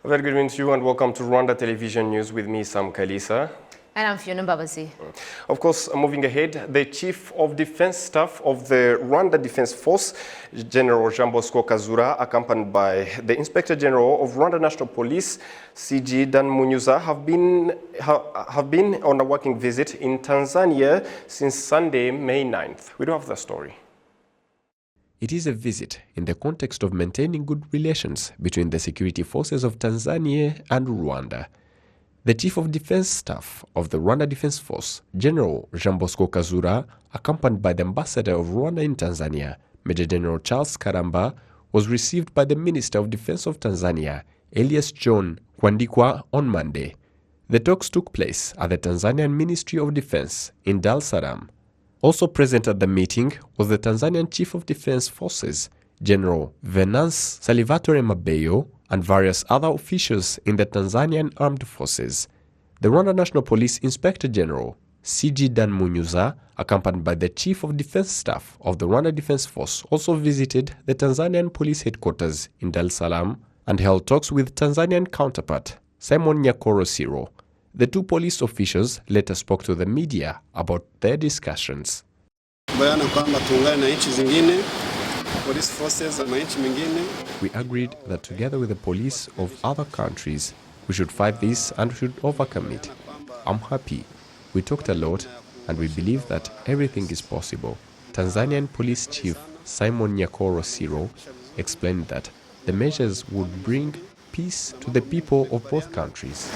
A very good evening to you and welcome to Rwanda Television News with me, Sam Kalisa. And I'm Fiona Babasi. Of course, moving ahead, the Chief of Defense Staff of the Rwanda Defense Force, General Jean Bosco Kazura, accompanied by the Inspector General of Rwanda National Police, CG Dan Munyuza, have been on a working visit in Tanzania since Sunday, May 9th. We do have the story. It is a visit in the context of maintaining good relations between the security forces of Tanzania and Rwanda. The Chief of Defense Staff of the Rwanda Defense Force, General Jean Bosco Kazura, accompanied by the Ambassador of Rwanda in Tanzania, Major General Charles Karamba, was received by the Minister of Defense of Tanzania, Elias John Kwandikwa, on Monday. The talks took place at the Tanzanian Ministry of Defense in Dar es Salaam. Also present at the meeting was the Tanzanian Chief of Defense Forces, General Venance Salvatore Mabeyo, and various other officials in the Tanzanian Armed Forces. The Rwanda National Police Inspector General, CG Dan Munyuza, accompanied by the Chief of Defense Staff of the Rwanda Defense Force, also visited the Tanzanian Police Headquarters in Dar es Salaam and held talks with Tanzanian counterpart, Simon Nyakoro Siro. The two police officials later spoke to the media about their discussions. We agreed that together with the police of other countries, we should fight this and should overcome it. I'm happy. We talked a lot and we believe that everything is possible. Tanzanian Police Chief Simon Nyakoro Siro explained that the measures would bring peace to the people of both countries.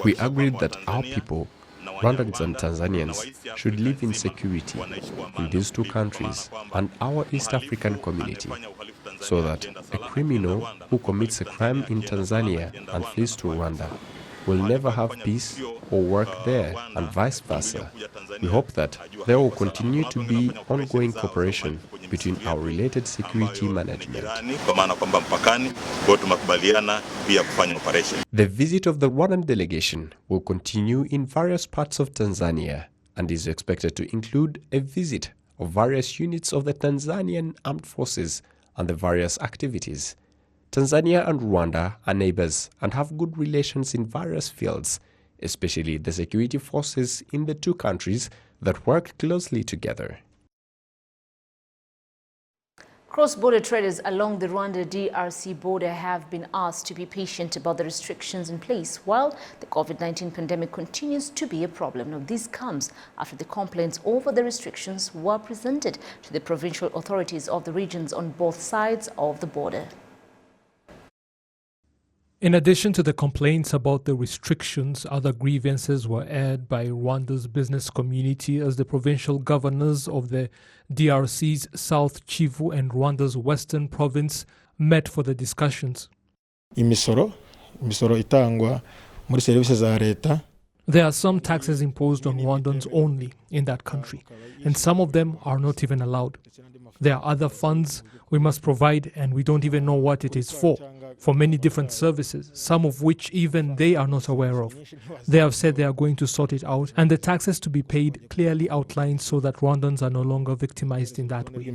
We agreed that our people, Rwandans and Tanzanians, should live in security in these two countries and our East African community, so that a criminal who commits a crime in Tanzania and flees to Rwanda will never have peace or work there, and vice versa. We hope that there will continue to be ongoing cooperation between our related security management. The visit of the Rwandan delegation will continue in various parts of Tanzania and is expected to include a visit of various units of the Tanzanian Armed Forces and the various activities. Tanzania and Rwanda are neighbors and have good relations in various fields, especially the security forces in the two countries that work closely together. Cross-border traders along the Rwanda-DRC border have been asked to be patient about the restrictions in place while the COVID-19 pandemic continues to be a problem. Now, this comes after the complaints over the restrictions were presented to the provincial authorities of the regions on both sides of the border. In addition to the complaints about the restrictions, other grievances were aired by Rwanda's business community as the provincial governors of the DRC's South Kivu and Rwanda's Western province met for the discussions. Imisoro itangwa muri serivisi za leta. There are some taxes imposed on Rwandans only in that country, and some of them are not even allowed. There are other funds we must provide, and we don't even know what it is for many different services, some of which even they are not aware of. They have said they are going to sort it out, and the taxes to be paid clearly outlined so that Rwandans are no longer victimized in that way.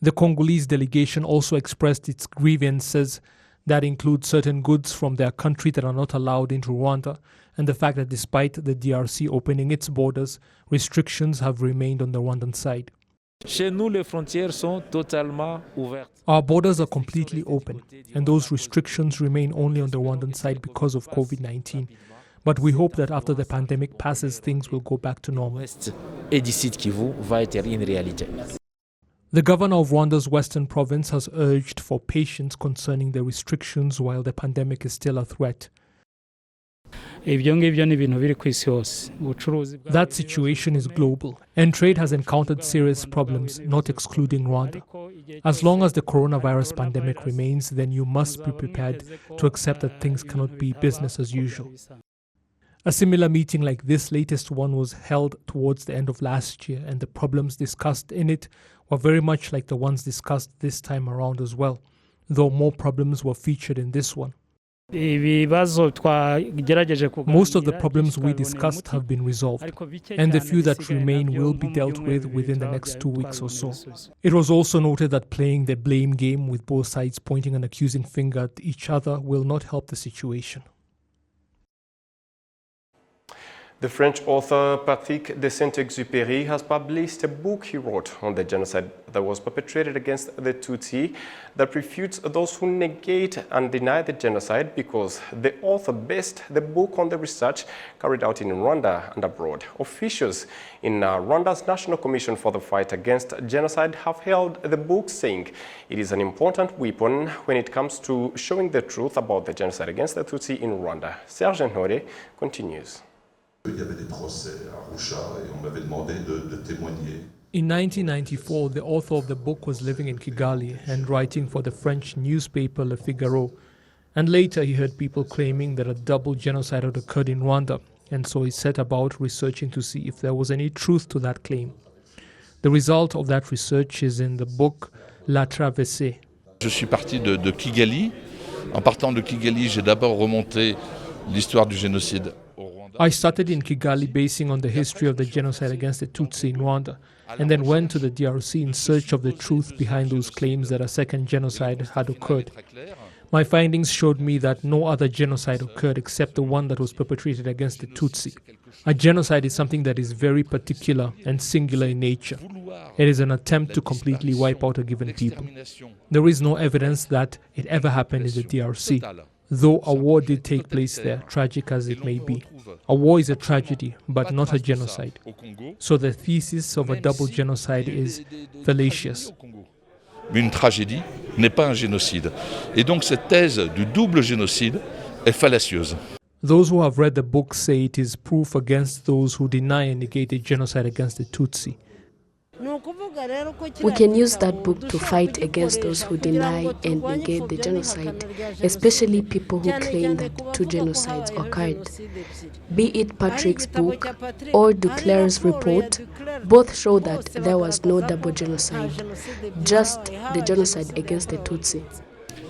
The Congolese delegation also expressed its grievances that include certain goods from their country that are not allowed into Rwanda, and the fact that despite the DRC opening its borders, restrictions have remained on the Rwandan side. Our borders are completely open, and those restrictions remain only on the Rwandan side because of COVID-19. But we hope that after the pandemic passes, things will go back to normal. The governor of Rwanda's Western province has urged for patience concerning the restrictions while the pandemic is still a threat. That situation is global, and trade has encountered serious problems, not excluding Rwanda. As long as the coronavirus pandemic remains, then you must be prepared to accept that things cannot be business as usual. A similar meeting like this latest one was held towards the end of last year, and the problems discussed in it were very much like the ones discussed this time around as well, though more problems were featured in this one. Most of the problems we discussed have been resolved, and the few that remain will be dealt with within the next 2 weeks or so. It was also noted that playing the blame game with both sides pointing an accusing finger at each other will not help the situation. The French author Patrick de Saint-Exupéry has published a book he wrote on the genocide that was perpetrated against the Tutsi that refutes those who negate and deny the genocide, because the author based the book on the research carried out in Rwanda and abroad. Officials in Rwanda's National Commission for the Fight Against Genocide have hailed the book, saying it is an important weapon when it comes to showing the truth about the genocide against the Tutsi in Rwanda. Serge Ntore continues. Il y avait des procès à Arusha et on m'avait demandé de témoigner. In 1994, the author of the book was living in Kigali and writing for the French newspaper Le Figaro. And later he heard people claiming that a double genocide had occurred in Rwanda, and so he set about researching to see if there was any truth to that claim. The result of that research is in the book La Traversée. Je suis parti de Kigali. En partant de Kigali, j'ai d'abord remonté l'histoire du génocide. I started in Kigali basing on the history of the genocide against the Tutsi in Rwanda, and then went to the DRC in search of the truth behind those claims that a second genocide had occurred. My findings showed me that no other genocide occurred except the one that was perpetrated against the Tutsi. A genocide is something that is very particular and singular in nature. It is an attempt to completely wipe out a given people. There is no evidence that it ever happened in the DRC. Though a war did take place there, tragic as it may be. A war is a tragedy, but not a genocide. So the thesis of a double genocide is fallacious. Une tragédie n'est pas un génocide. Et donc cette thèse du double génocide est fallacieuse. Those who have read the book say it is proof against those who deny and negate the genocide against the Tutsi. We can use that book to fight against those who deny and negate the genocide, especially people who claim that two genocides occurred. Be it Patrick's book or Duclerc's report, both show that there was no double genocide, just the genocide against the Tutsi.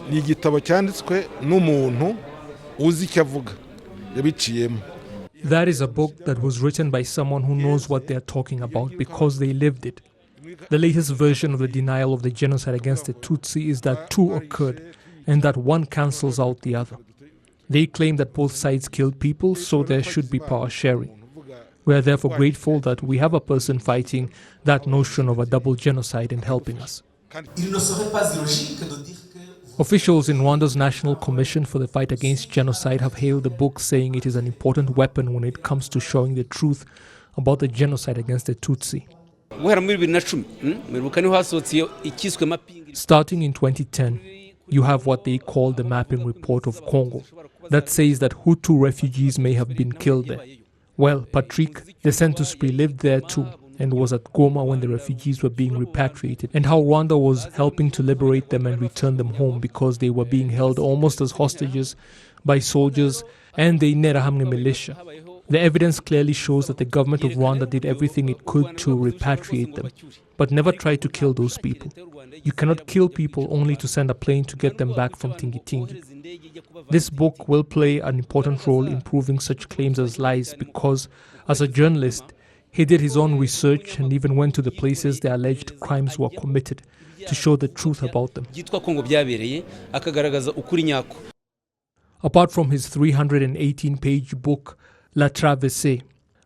Ni igitabo cyanditswe n'umuntu uzi icyo avuga yabiciyemo. That is a book that was written by someone who knows what they are talking about because they lived it. The latest version of the denial of the genocide against the Tutsi is that two occurred and that one cancels out the other. They claim that both sides killed people, so there should be power sharing. We are therefore grateful that we have a person fighting that notion of a double genocide and helping us. Officials in Rwanda's National Commission for the Fight Against Genocide have hailed the book, saying it is an important weapon when it comes to showing the truth about the genocide against the Tutsi. Starting in 2010, you have what they call the mapping report of Congo that says that Hutu refugees may have been killed there. Well, Patrick de Saint-Exupéry lived there too, and was at Goma when the refugees were being repatriated, and how Rwanda was helping to liberate them and return them home because they were being held almost as hostages by soldiers and the Interahamwe militia. The evidence clearly shows that the government of Rwanda did everything it could to repatriate them, but never tried to kill those people. You cannot kill people only to send a plane to get them back from Tingitingi. This book will play an important role in proving such claims as lies because, as a journalist, he did his own research and even went to the places the alleged crimes were committed to show the truth about them. Apart from his 318-page book, La Traversée,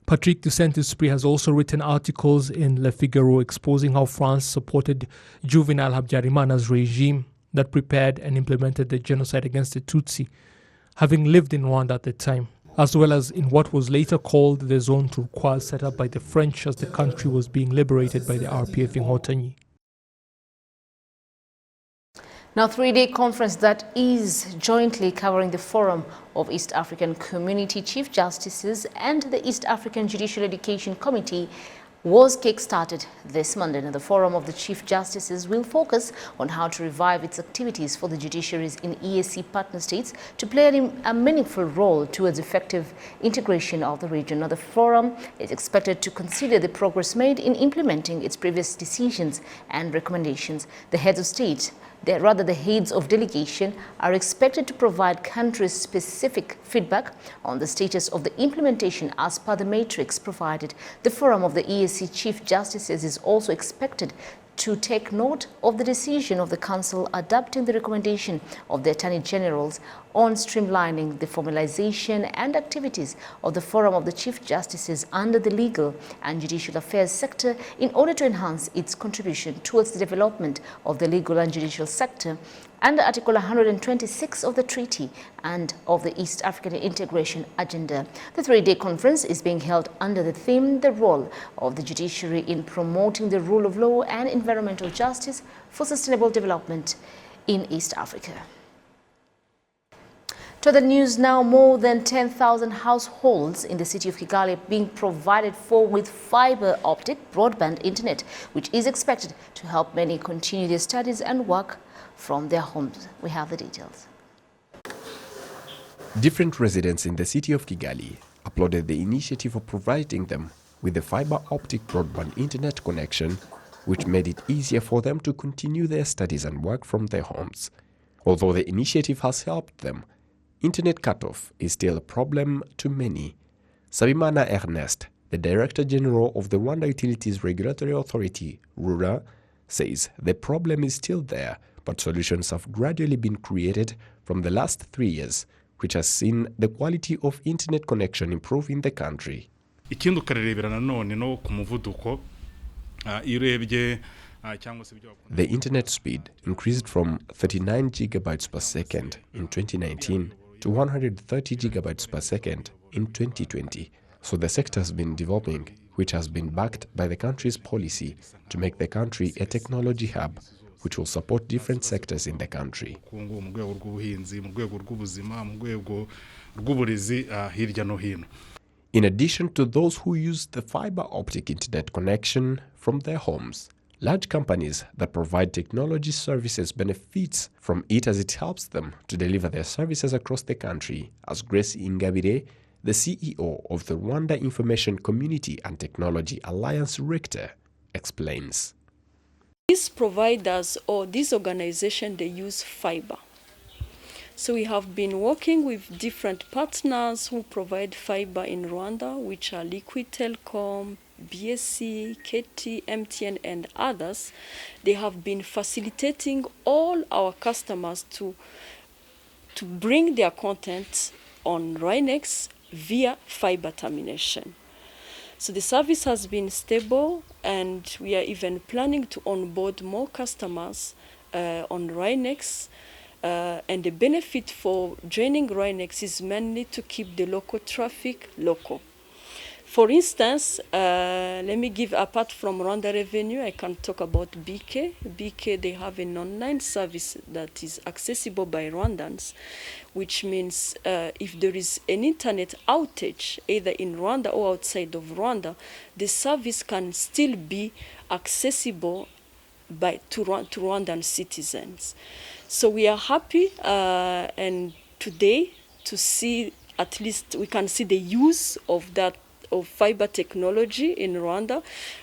Patrick de Saint-Exupéry has also written articles in Le Figaro exposing how France supported Juvenal Habyarimana's regime that prepared and implemented the genocide against the Tutsi, having lived in Rwanda at the time, as well as in what was later called the Zone Turquoise set up by the French as the country was being liberated by the RPF in Inkotanyi. Now, three-day conference that is jointly covering the Forum of East African Community Chief Justices and the East African Judicial Education Committee was kick-started this Monday. Now, the Forum of the Chief Justices will focus on how to revive its activities for the judiciaries in EAC partner states to play a meaningful role towards effective integration of the region. Now, the Forum is expected to consider the progress made in implementing its previous decisions and recommendations. The heads of state The heads of delegation are expected to provide country-specific feedback on the status of the implementation as per the matrix provided. The Forum of the EAC Chief Justices is also expected to take note of the decision of the Council adopting the recommendation of the Attorney Generals on streamlining the formalization and activities of the Forum of the Chief Justices under the legal and judicial affairs sector in order to enhance its contribution towards the development of the legal and judicial sector under Article 126 of the Treaty and of the East African Integration Agenda. The three-day conference is being held under the theme, The Role of the Judiciary in Promoting the Rule of Law and Environmental Justice for Sustainable Development in East Africa. To the news now, more than 10,000 households in the city of Kigali are being provided for with fiber optic broadband internet, which is expected to help many continue their studies and work from their homes. We have the details. Different residents in the city of Kigali applauded the initiative of providing them with a fiber optic broadband internet connection, which made it easier for them to continue their studies and work from their homes. Although the initiative has helped them, internet cutoff is still a problem to many. Sabimana Ernest, the Director General of the Rwanda Utilities Regulatory Authority, RURA, says the problem is still there, but solutions have gradually been created from the last 3 years, which has seen the quality of internet connection improve in the country. The internet speed increased from 39 gigabytes per second in 2019 to 130 gigabytes per second in 2020. So the sector has been developing, which has been backed by the country's policy to make the country a technology hub, which will support different sectors in the country. In addition to those who use the fiber optic internet connection from their homes, large companies that provide technology services benefit from it as it helps them to deliver their services across the country, as Grace Ingabire, the CEO of the Rwanda Information Community and Technology Alliance Rector, explains. These providers or this organization, they use fiber. So we have been working with different partners who provide fiber in Rwanda, which are Liquid Telecom, BSC, KT, MTN, and others. They have been facilitating all our customers to bring their content on Rhinex via fiber termination. So the service has been stable, and we are even planning to onboard more customers on Rhinex. And the benefit for joining Rhinex is mainly to keep the local traffic local. For instance, let me give, apart from Rwanda Revenue, I can talk about BK. BK, they have an online service that is accessible by Rwandans, which means if there is an internet outage, either in Rwanda or outside of Rwanda, the service can still be accessible to Rwandan citizens. So we are happy and today to see, at least we can see the use of fiber technology in Rwanda,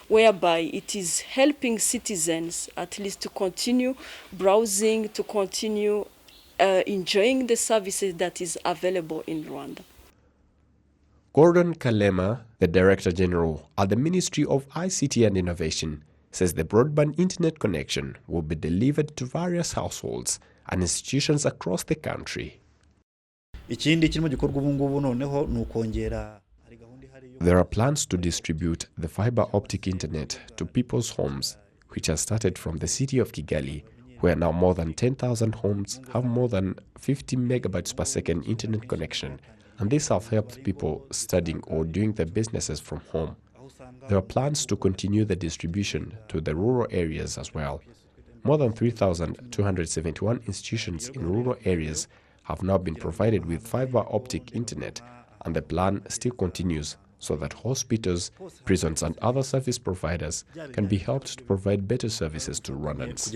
whereby it is helping citizens at least to continue browsing, to continue enjoying the services that is available in Rwanda. Gordon Kalema, the Director General at the Ministry of ICT and Innovation, says the broadband internet connection will be delivered to various households and institutions across the country. There are plans to distribute the fiber optic internet to people's homes, which has started from the city of Kigali, where now more than 10,000 homes have more than 50 megabytes per second internet connection, and this has helped people studying or doing their businesses from home. There are plans to continue the distribution to the rural areas as well. More than 3,271 institutions in rural areas have now been provided with fiber optic internet, and the plan still continues so that hospitals, prisons, and other service providers can be helped to provide better services to Rwandans.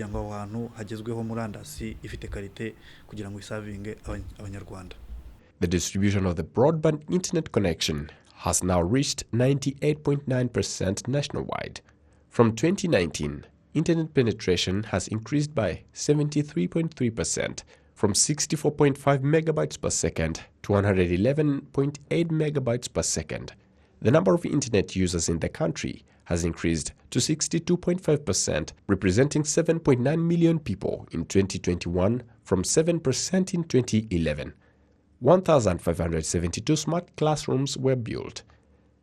The distribution of the broadband internet connection has now reached 98.9% nationwide. From 2019, internet penetration has increased by 73.3%, from 64.5 megabytes per second to 111.8 megabytes per second. The number of internet users in the country has increased to 62.5%, representing 7.9 million people in 2021 from 7% in 2011. 1,572 smart classrooms were built.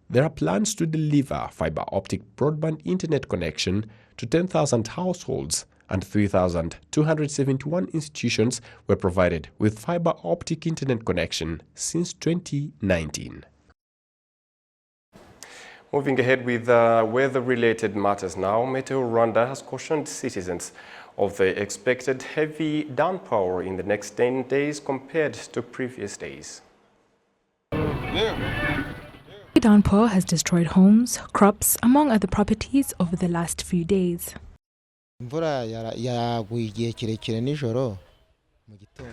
There are plans to deliver fiber optic broadband internet connection to 10,000 households, and 3,271 institutions were provided with fiber optic internet connection since 2019. Moving ahead with weather-related matters now, Meteo Rwanda has cautioned citizens of the expected heavy downpour in the next 10 days compared to previous days. The downpour has destroyed homes, crops, among other properties over the last few days.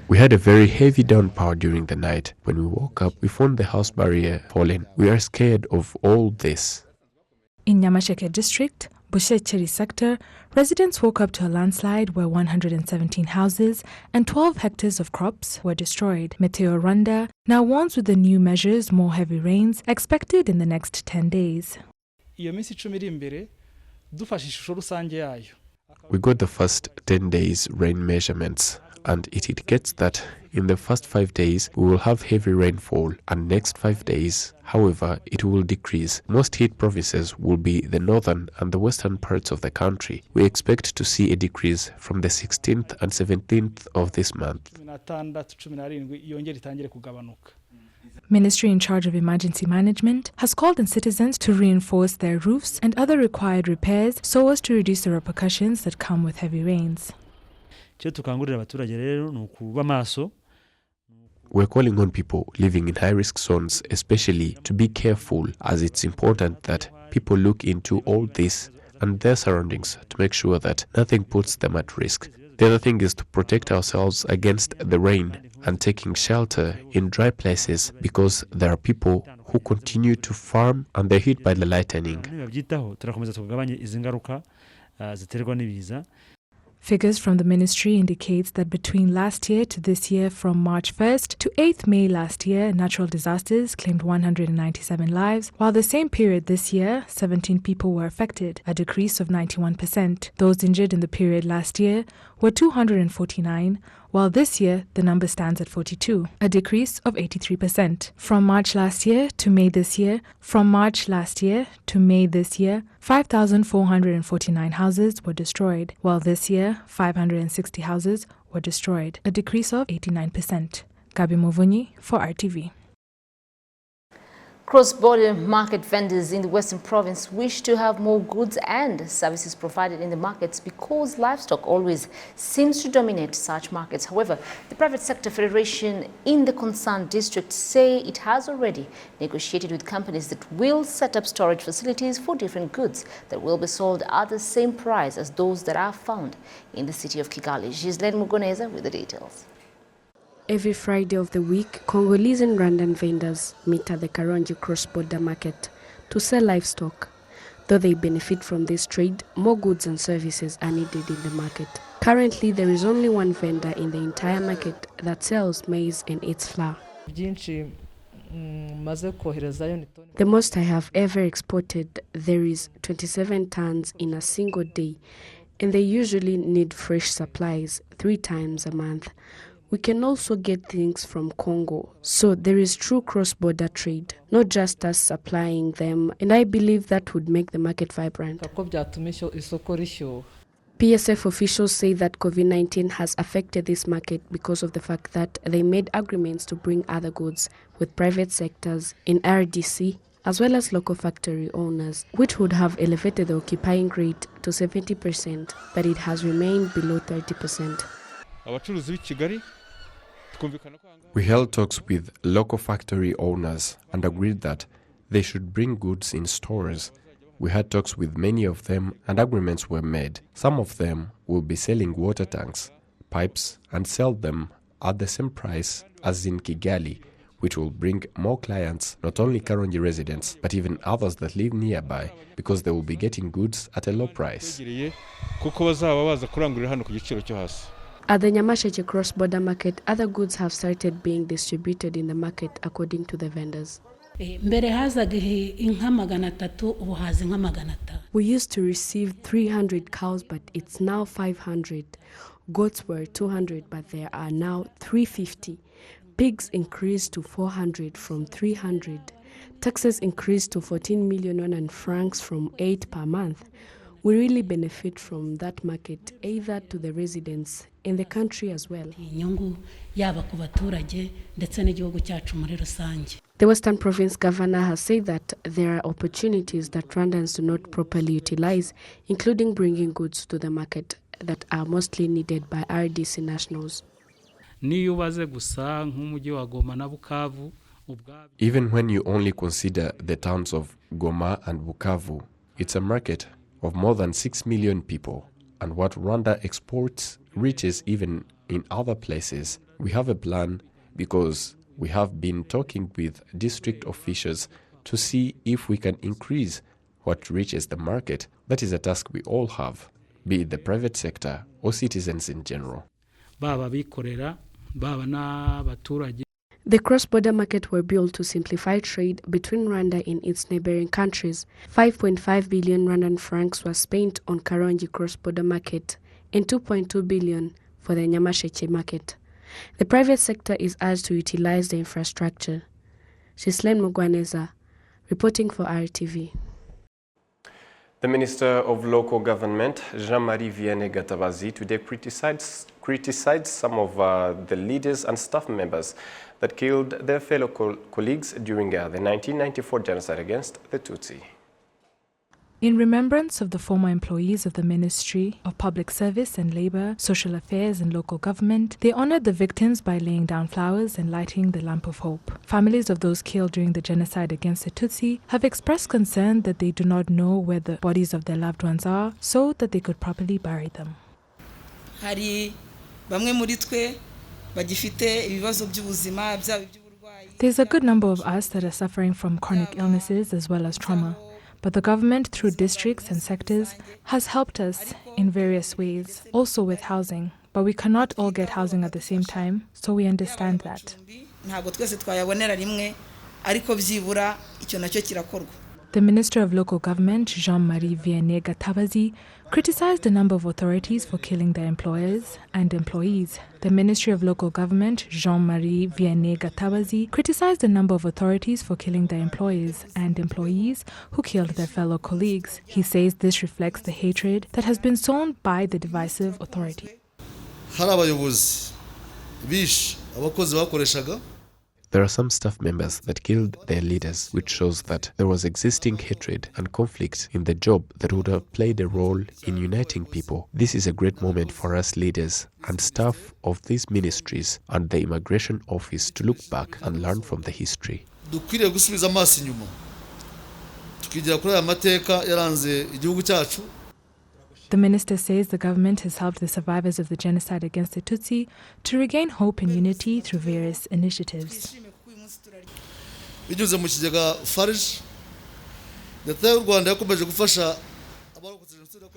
We had a very heavy downpour during the night. When we woke up, we found the house barrier fallen. We are scared of all this. In Nyamasheke district, Bushecheri sector, residents woke up to a landslide where 117 houses and 12 hectares of crops were destroyed. Meteo Rwanda now warns with the new measures more heavy rains expected in the next 10 days. We got the first 10 days rain measurements, and it indicates that in the first 5 days we will have heavy rainfall, and next 5 days, however, it will decrease. Most heat provinces will be the northern and the western parts of the country. We expect to see a decrease from the 16th and 17th of this month. Ministry in charge of emergency management has called on citizens to reinforce their roofs and other required repairs so as to reduce the repercussions that come with heavy rains. We're calling on people living in high-risk zones especially to be careful, as it's important that people look into all this and their surroundings to make sure that nothing puts them at risk. The other thing is to protect ourselves against the rain and taking shelter in dry places, because there are people who continue to farm and they're hit by the lightning. Figures from the ministry indicates that between last year to this year, from March 1st to 8th May last year, natural disasters claimed 197 lives, while the same period this year, 17 people were affected, a decrease of 91%. Those injured in the period last year were 249, while this year the number stands at 42, a decrease of 83%. From March last year to May this year, 5,449 houses were destroyed, while this year 560 houses were destroyed, a decrease of 89%. Gabi Movunyi for RTV. Cross-border market vendors in the Western Province wish to have more goods and services provided in the markets because livestock always seems to dominate such markets. However, the private sector federation in the concerned district say it has already negotiated with companies that will set up storage facilities for different goods that will be sold at the same price as those that are found in the city of Kigali. Ghislaine Mugoneza with the details. Every Friday of the week, Congolese and Rwandan vendors meet at the Karongi cross-border market to sell livestock. Though they benefit from this trade, more goods and services are needed in the market. Currently, there is only one vendor in the entire market that sells maize and its flour. The most I have ever exported, there is 27 tons in a single day, and they usually need fresh supplies 3 times a month. We can also get things from Congo, so there is true cross-border trade, not just us supplying them, and I believe that would make the market vibrant. PSF officials say that COVID-19 has affected this market because of the fact that they made agreements to bring other goods with private sectors in RDC, as well as local factory owners, which would have elevated the occupying rate to 70%, but it has remained below 30%. We held talks with local factory owners and agreed that they should bring goods in stores. We had talks with many of them and agreements were made. Some of them will be selling water tanks, pipes, and sell them at the same price as in Kigali, which will bring more clients, not only Karongi residents, but even others that live nearby, because they will be getting goods at a low price. At the Nyamasheke cross-border market, other goods have started being distributed in the market according to the vendors. We used to receive 300 cows, but it's now 500. Goats were 200, but there are now 350. Pigs increased to 400 from 300. Taxes increased to 14 million francs from 8 per month. We really benefit from that market, either to the residents in the country as well. The Western Province Governor has said that there are opportunities that Rwandans do not properly utilize, including bringing goods to the market that are mostly needed by RDC nationals. Even when you only consider the towns of Goma and Bukavu, it's a market of more than 6 million people, and what Rwanda exports reaches even in other places. We have a plan because we have been talking with district officials to see if we can increase what reaches the market. That is a task we all have, be it the private sector or citizens in general. The cross-border market were built to simplify trade between Rwanda and its neighboring countries. 5.5 billion Rwandan francs was spent on Karongi cross-border market and 2.2 billion for the Nyamasheke market. The private sector is urged to utilize the infrastructure. Shislene Mugwaneza, reporting for RTV. The Minister of Local Government, Jean-Marie Vianney Gatabazi, today criticized some of the leaders and staff members that killed their fellow colleagues during the 1994 genocide against the Tutsi. In remembrance of the former employees of the Ministry of Public Service and Labour, Social Affairs and Local Government, they honoured the victims by laying down flowers and lighting the lamp of hope. Families of those killed during the genocide against the Tutsi have expressed concern that they do not know where the bodies of their loved ones are, so that they could properly bury them. There's a good number of us that are suffering from chronic illnesses as well as trauma. But the government, through districts and sectors, has helped us in various ways, also with housing. But we cannot all get housing at the same time, so we understand that. The Minister of Local Government, Jean-Marie Vianney Gatabazi, criticized a number of authorities for killing their employers and employees. The Ministry of Local Government, Jean-Marie Vianney Gatabazi, criticized a number of authorities for killing their employers and employees who killed their fellow colleagues. He says this reflects the hatred that has been sown by the divisive authority. There are some staff members that killed their leaders, which shows that there was existing hatred and conflict in the job that would have played a role in uniting people. This is a great moment for us leaders and staff of these ministries and the Immigration Office to look back and learn from the history. The minister says the government has helped the survivors of the genocide against the Tutsi to regain hope and unity through various initiatives.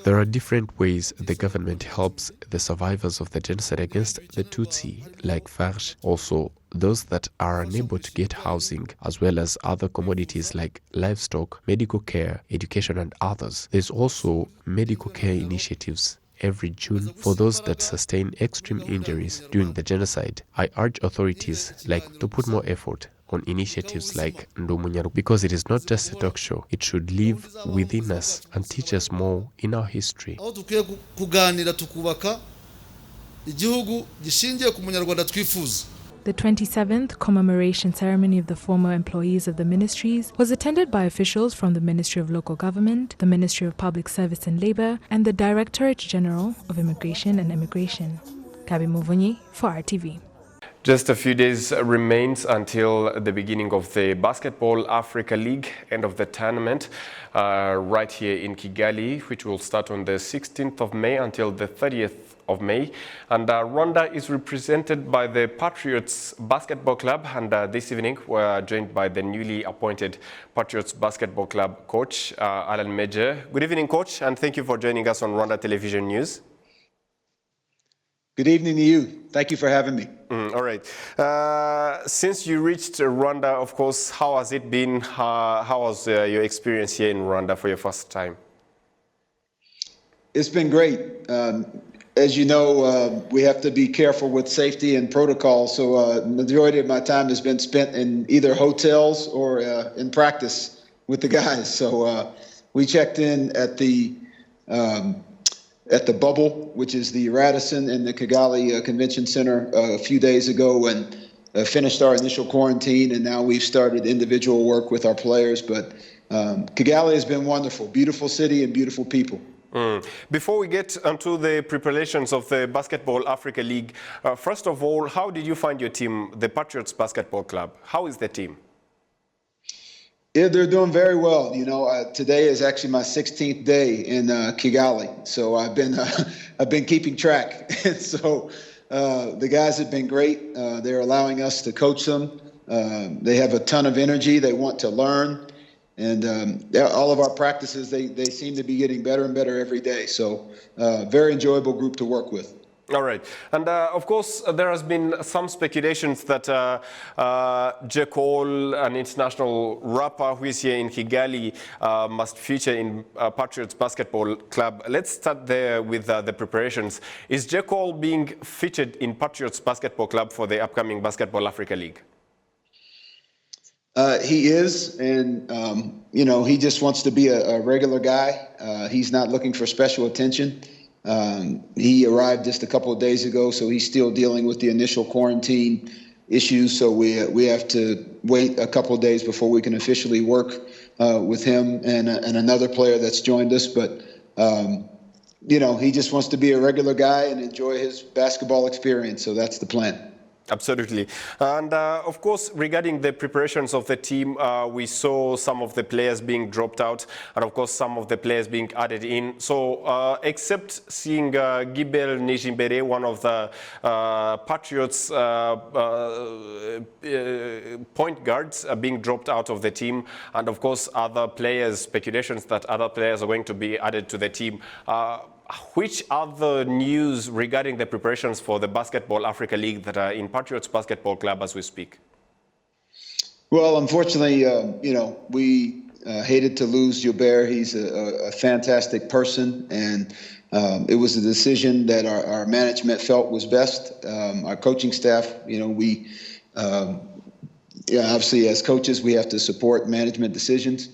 There are different ways the government helps the survivors of the genocide against the Tutsi, like FARJ, also those that are unable to get housing, as well as other commodities like livestock, medical care, education and others. There's also medical care initiatives every June for those that sustain extreme injuries during the genocide. I urge authorities to put more effort on initiatives like Ndomunyaru, because it is not just a talk show. It should live within us and teach us more in our history. The 27th commemoration ceremony of the former employees of the ministries was attended by officials from the Ministry of Local Government, the Ministry of Public Service and Labour, and the Directorate General of Immigration and Immigration. Kabi Muvunyi for RTV. Just a few days remains until the beginning of the Basketball Africa League, end of the tournament, right here in Kigali, which will start on the 16th of May until the 30th May. And Rwanda is represented by the Patriots Basketball Club. And this evening, we're joined by the newly appointed Patriots Basketball Club coach, Alan Major. Good evening, coach, and thank you for joining us on Rwanda Television News. Good evening to you. Thank you for having me. All right. Since you reached Rwanda, of course, how has it been? How was your experience here in Rwanda for your first time? It's been great. As you know, we have to be careful with safety and protocol, so the majority of my time has been spent in either hotels or in practice with the guys. So we checked in at the Bubble, which is the Radisson in the Kigali Convention Center a few days ago, and finished our initial quarantine, and now we've started individual work with our players. But Kigali has been wonderful, beautiful city and beautiful people. Before we get onto the preparations of the Basketball Africa League, first of all, how did you find your team, the Patriots Basketball Club? How is the team? Yeah, they're doing very well. You know, today is actually my 16th day in Kigali, so I've been keeping track. So the guys have been great. They're allowing us to coach them. They have a ton of energy. They want to learn, and all of our practices they seem to be getting better and better every day. So very enjoyable group to work with. All right. And of course, there has been some speculations that J. Cole, an international rapper who is here in Kigali, must feature in Patriots Basketball Club. Let's start there with the preparations. Is J. Cole being featured in Patriots Basketball Club for the upcoming Basketball Africa League? He is, and you know, he just wants to be a regular guy. He's not looking for special attention. He arrived just a couple of days ago, so he's still dealing with the initial quarantine issues. So we have to wait a couple of days before we can officially work with him and another player that's joined us. But you know, he just wants to be a regular guy and enjoy his basketball experience. So that's the plan. Absolutely. And of course, regarding the preparations of the team, we saw some of the players being dropped out and of course some of the players being added in. So except seeing Gibel Nijimbere, one of the Patriots point guards being dropped out of the team, and of course other players, speculations that other players are going to be added to the team. Which other news regarding the preparations for the Basketball Africa League that are in Patriots Basketball Club as we speak? Well, unfortunately, you know, we hated to lose Gilbert. He's a fantastic person, and it was a decision that our management felt was best. Our coaching staff, you know, we obviously as coaches, we have to support management decisions.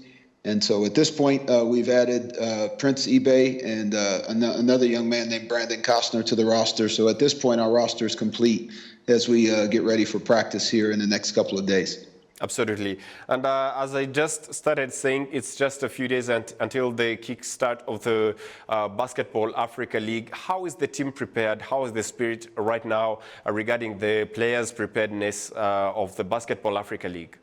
And so at this point, we've added Prince Ibe and another young man named Brandon Costner to the roster. So at this point, our roster is complete as we get ready for practice here in the next couple of days. Absolutely. And as I just started saying, it's just a few days until the kickstart of the Basketball Africa League. How is the team prepared? How is the spirit right now regarding the players' preparedness of the Basketball Africa League?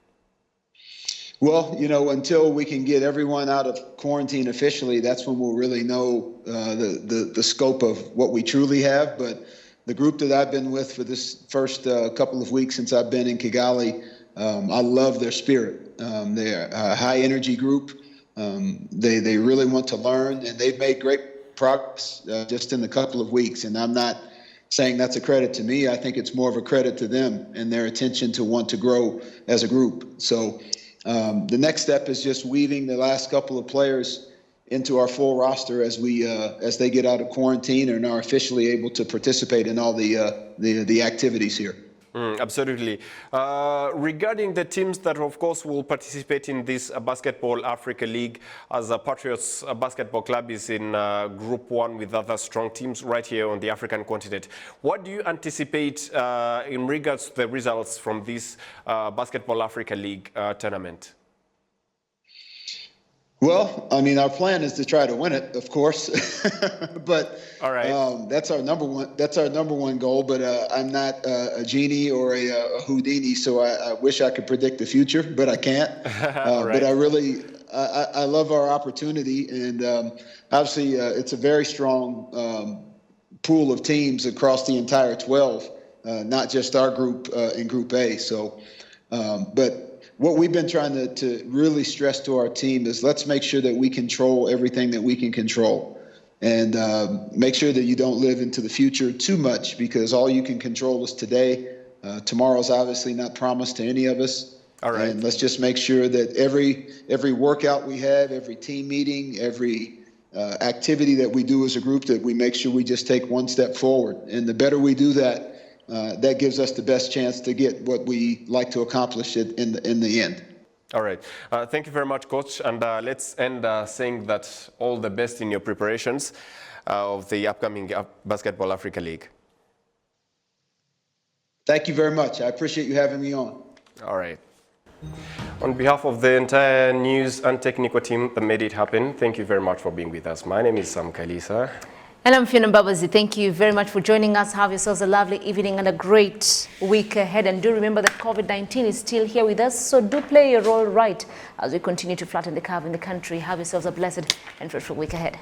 Well, you know, until we can get everyone out of quarantine officially, that's when we'll really know the scope of what we truly have. But the group that I've been with for this first couple of weeks since I've been in Kigali, I love their spirit. They're a high-energy group. They really want to learn, and they've made great progress just in a couple of weeks. And I'm not saying that's a credit to me. I think it's more of a credit to them and their intention to want to grow as a group. So the next step is just weaving the last couple of players into our full roster as they get out of quarantine and are officially able to participate in all the activities here. Absolutely. Regarding the teams that, of course, will participate in this Basketball Africa League, as a Patriots Basketball Club is in Group 1 with other strong teams right here on the African continent. What do you anticipate in regards to the results from this Basketball Africa League tournament? Well, I mean, our plan is to try to win it, of course, but all right. That's our number one goal. But I'm not a genie or a Houdini, so I wish I could predict the future, but I can't. Right. But I love our opportunity, and obviously it's a very strong pool of teams across the entire 12, not just our group in Group A. So, but what we've been trying to really stress to our team is let's make sure that we control everything that we can control, and make sure that you don't live into the future too much, because all you can control is today. Tomorrow's obviously not promised to any of us. All right. And let's just make sure that every workout we have, every team meeting, every activity that we do as a group, that we make sure we just take one step forward. And the better we do that, that gives us the best chance to get what we like to accomplish in the end. All right. Thank you very much, Coach. And let's end saying that all the best in your preparations of the upcoming Basketball Africa League. Thank you very much. I appreciate you having me on. All right. On behalf of the entire news and technical team that made it happen, thank you very much for being with us. My name is Sam Kalisa. And I'm Fiona Mbabazi. Thank you very much for joining us. Have yourselves a lovely evening and a great week ahead. And do remember that COVID-19 is still here with us, so do play your role right as we continue to flatten the curve in the country. Have yourselves a blessed and fruitful week ahead.